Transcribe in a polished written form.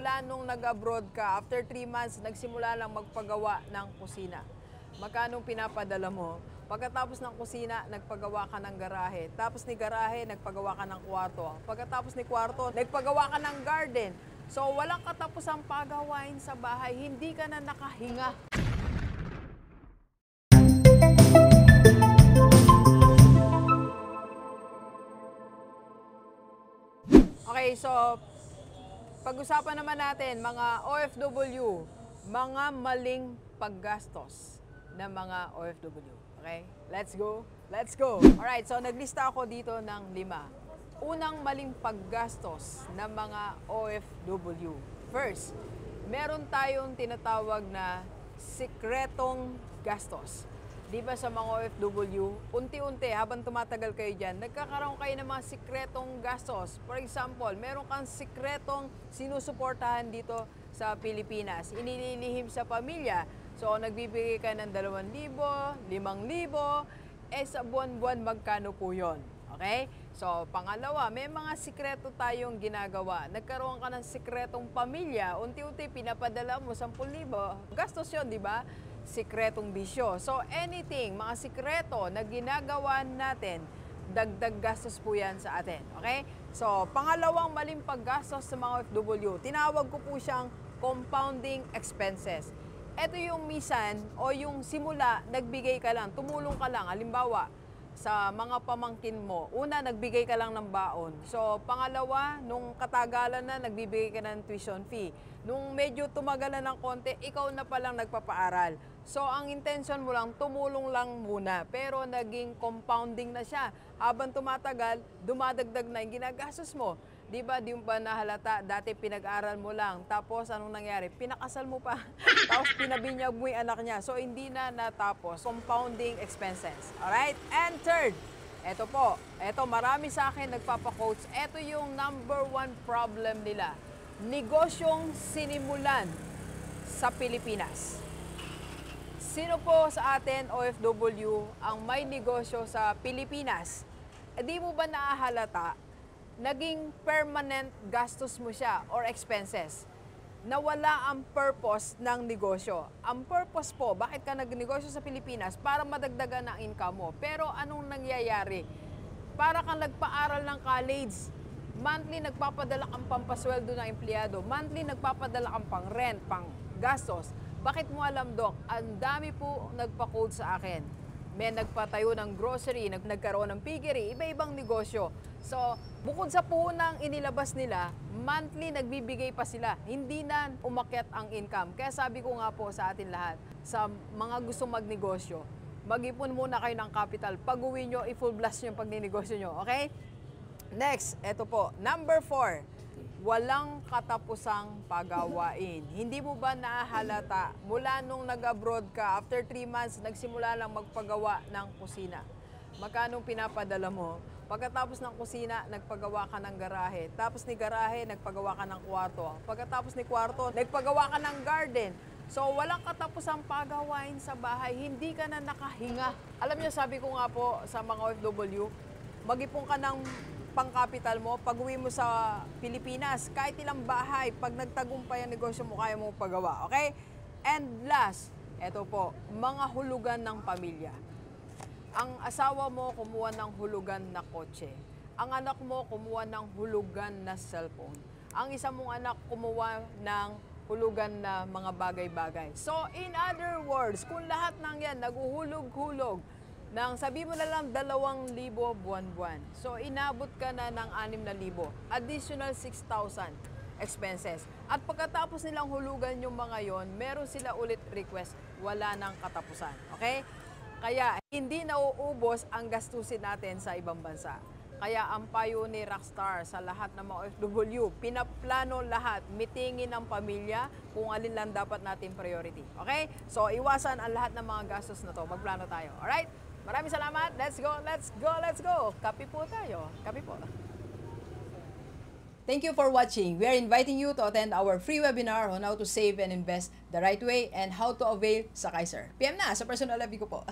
mula nung nag-abroad ka, after 3 months, nagsimula lang magpagawa ng kusina. Magkano pinapadala mo? Pagkatapos ng kusina, nagpagawa ka ng garahe. Tapos ni garahe, nagpagawa ka ng kwarto. Pagkatapos ni kwarto, nagpagawa ka ng garden. So, walang katapusang pagawain sa bahay. Hindi ka na nakahinga. Okay, so pag-usapan naman natin mga OFW, mga maling paggastos ng mga OFW. Okay? Let's go. Let's go. Alright, so naglista ako dito ng 5. Unang maling paggastos ng mga OFW. First, meron tayong tinatawag na sikretong gastos. Di ba sa mga OFW, unti-unti habang tumatagal kayo dyan, nagkakaroon kayo ng mga sikretong gastos. For example, meron kang sikretong sinusuportahan dito sa Pilipinas. Inililihim sa pamilya. So, nagbibigay ka ng 2,000, 5,000, sa buwan-buwan magkano po yun? Okay? So, pangalawa, may mga sikreto tayong ginagawa. Nagkaroon ka ng sikretong pamilya, unti-unti pinapadala mo 10,000. Gastos yun, di ba? Sikretong bisyo. So, anything, mga sikreto na ginagawa natin, dagdag gastos po yan sa atin. Okay? So, pangalawang maling paggastos sa mga OFW, tinawag ko po siyang compounding expenses. Ito yung misan o yung simula, nagbigay ka lang, tumulong ka lang. Halimbawa, sa mga pamangkin mo, una, nagbigay ka lang ng baon. So, pangalawa, nung katagalan na, nagbibigay ka ng tuition fee. Nung medyo tumagal na ng konti, ikaw na palang nagpapaaral. So, ang intention mo lang, tumulong lang muna. Pero naging compounding na siya. Habang tumatagal, dumadagdag na yung ginagastos mo. Di ba, di mo ba nahalata, dati pinag-aral mo lang. Tapos, anong nangyari? Pinakasal mo pa. Tapos, pinabinyag mo yung anak niya. So, hindi na natapos. Compounding expenses. Alright? And third, eto po. Eto, marami sa akin nagpapacoach. Eto yung number 1 problem nila. Negosyong sinimulan sa Pilipinas. Sino po sa atin, OFW, ang may negosyo sa Pilipinas? E di mo ba naahalata, naging permanent gastos mo siya or expenses? Nawala ang purpose ng negosyo. Ang purpose po, bakit ka nagnegosyo sa Pilipinas? Para madagdagan ang income mo. Pero anong nangyayari? Para kang nagpaaral ng college. Monthly, nagpapadala kang pampasweldo ng empleyado. Monthly, nagpapadala kang pang rent, pang gastos. Bakit mo alam, Doc? Ang dami po nagpa-code sa akin. May nagpatayo ng grocery, nagkaroon ng piggery, iba-ibang negosyo. So, bukod sa puhunang inilabas nila, monthly nagbibigay pa sila. Hindi na umakyat ang income. Kaya sabi ko nga po sa atin lahat, sa mga gustong magnegosyo, mag-ipon muna kayo ng capital. Pag-uwi nyo, i-full blast yung pagninegosyo nyo. Okay? Next, eto po. Number 4. Walang katapusang pagawain. Hindi mo ba nahahalata, mula nung nag-abroad ka, after 3 months, nagsimula lang magpagawa ng kusina. Magkano pinapadala mo? Pagkatapos ng kusina, nagpagawa ka ng garahe. Tapos ni garahe, nagpagawa ka ng kwarto. Pagkatapos ni kwarto, nagpagawa ka ng garden. So, walang katapusang pagawain sa bahay. Hindi ka na nakahinga. Alam niyo, sabi ko nga po sa mga OFW, mag-ipon ka ng pang-capital mo, pag-uwi mo sa Pilipinas, kahit ilang bahay, pag nagtagumpay ang negosyo mo, kaya mo pagawa. Okay? And last, eto po, mga hulugan ng pamilya. Ang asawa mo kumuha ng hulugan na kotse. Ang anak mo kumuha ng hulugan na cellphone. Ang isa mong anak kumuha ng hulugan na mga bagay-bagay. So, in other words, kung lahat ng yan naguhulog-hulog, nang sabi mo na lang 2,000 buwan-buwan. So, inabot ka na ng 6,000. Additional 6,000 expenses. At pagkatapos nilang hulugan yung mga yon, meron sila ulit request. Wala nang katapusan. Okay? Kaya, hindi nauubos ang gastusin natin sa ibang bansa. Kaya, ang payo ni Rockstar sa lahat ng mga OFW, pinaplano lahat, mitingin ang pamilya kung alin lang dapat natin priority. Okay? So, iwasan ang lahat ng mga gastos na to. Magplano tayo. Alright? Maraming salamat. Let's go, let's go, let's go. Kape po tayo. Kape po. Thank you for watching. We are inviting you to attend our free webinar on how to save and invest the right way and how to avail sa Kaiser. PM na sa personal FB ko po.